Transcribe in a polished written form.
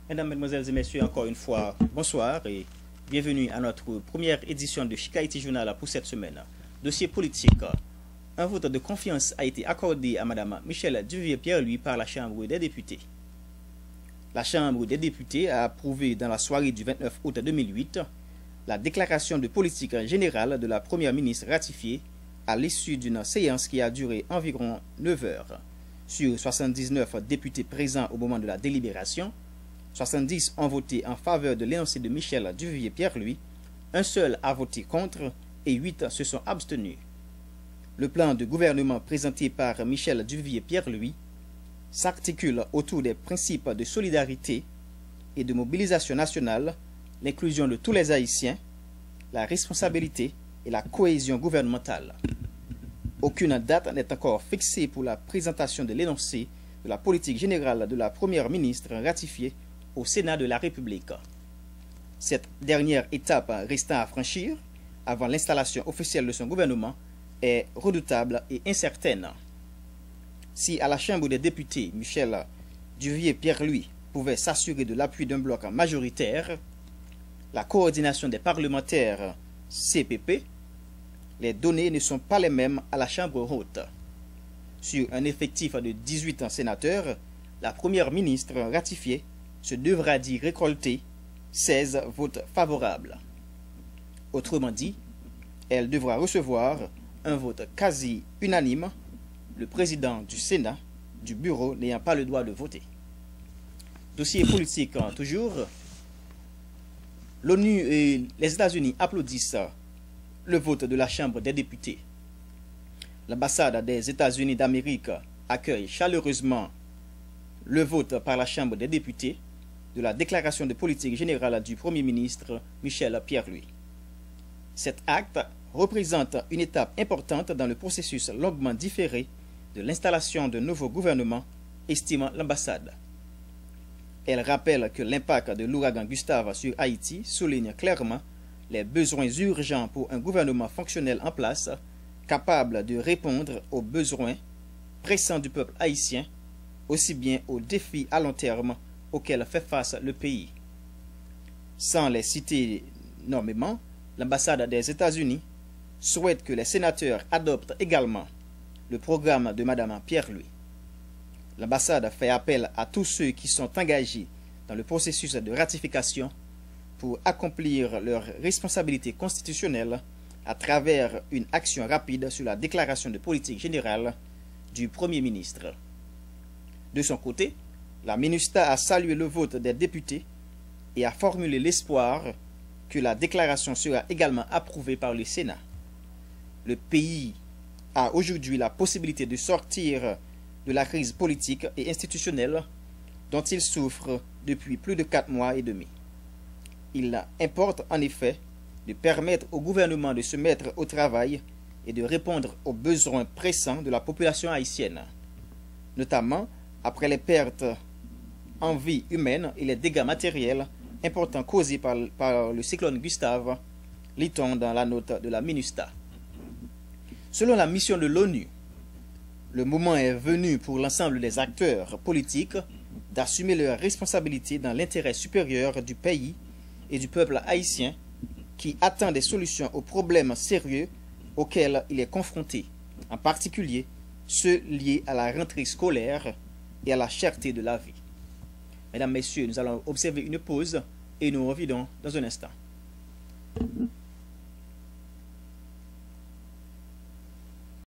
Mesdames, Mesdemoiselles et Messieurs, encore une fois, bonsoir et bienvenue à notre première édition de Chic Haïti Journal pour cette semaine. Dossier politique. Un vote de confiance a été accordé à Mme Michèle Duvivier-Pierre-Louis par la Chambre des députés. La Chambre des députés a approuvé dans la soirée du 29 août 2008 la déclaration de politique générale de la Première ministre ratifiée à l'issue d'une séance qui a duré environ 9 heures. Sur 79 députés présents au moment de la délibération, 70 ont voté en faveur de l'énoncé de Michèle Duvivier-Pierre-Louis, un seul a voté contre et 8 se sont abstenus. Le plan de gouvernement présenté par Michèle Duvivier-Pierre-Louis s'articule autour des principes de solidarité et de mobilisation nationale, l'inclusion de tous les Haïtiens, la responsabilité et la cohésion gouvernementale. Aucune date n'est encore fixée pour la présentation de l'énoncé de la politique générale de la Première ministre ratifiée au Sénat de la République. Cette dernière étape restant à franchir avant l'installation officielle de son gouvernement est redoutable et incertaine. Si à la Chambre des députés, Michèle Duvivier-Pierre-Louis pouvait s'assurer de l'appui d'un bloc majoritaire, la coordination des parlementaires CPP, les données ne sont pas les mêmes à la Chambre haute. Sur un effectif de 18 sénateurs, la Première ministre ratifiée se devra d'y récolter 16 votes favorables. Autrement dit, elle devra recevoir un vote quasi unanime, le président du Sénat, du bureau n'ayant pas le droit de voter. Dossier politique toujours. L'ONU et les États-Unis applaudissent le vote de la Chambre des députés. L'ambassade des États-Unis d'Amérique accueille chaleureusement le vote par la Chambre des députés de la déclaration de politique générale du Premier ministre Michèle Pierre-Louis. Cet acte représente une étape importante dans le processus longuement différé de l'installation d'un nouveau gouvernement, estime l'ambassade. Elle rappelle que l'impact de l'ouragan Gustave sur Haïti souligne clairement les besoins urgents pour un gouvernement fonctionnel en place, capable de répondre aux besoins pressants du peuple haïtien, aussi bien aux défis à long terme auxquels fait face le pays. Sans les citer nommément, l'ambassade des États-Unis souhaite que les sénateurs adoptent également le programme de Mme Pierre-Louis. L'ambassade fait appel à tous ceux qui sont engagés dans le processus de ratification pour accomplir leurs responsabilités constitutionnelles à travers une action rapide sur la déclaration de politique générale du Premier ministre. De son côté, la MINUSTAH a salué le vote des députés et a formulé l'espoir que la déclaration sera également approuvée par le Sénat. Le pays a aujourd'hui la possibilité de sortir de la crise politique et institutionnelle dont il souffre depuis plus de 4 mois et demi. Il importe en effet de permettre au gouvernement de se mettre au travail et de répondre aux besoins pressants de la population haïtienne, notamment après les pertes en vie humaine et les dégâts matériels importants causés par le cyclone Gustave, lit-on dans la note de la MINUSTAH. Selon la mission de l'ONU, le moment est venu pour l'ensemble des acteurs politiques d'assumer leurs responsabilités dans l'intérêt supérieur du pays et du peuple haïtien qui attend des solutions aux problèmes sérieux auxquels il est confronté, en particulier ceux liés à la rentrée scolaire et à la cherté de la vie. Mesdames, Messieurs, nous allons observer une pause et nous revenons dans un instant.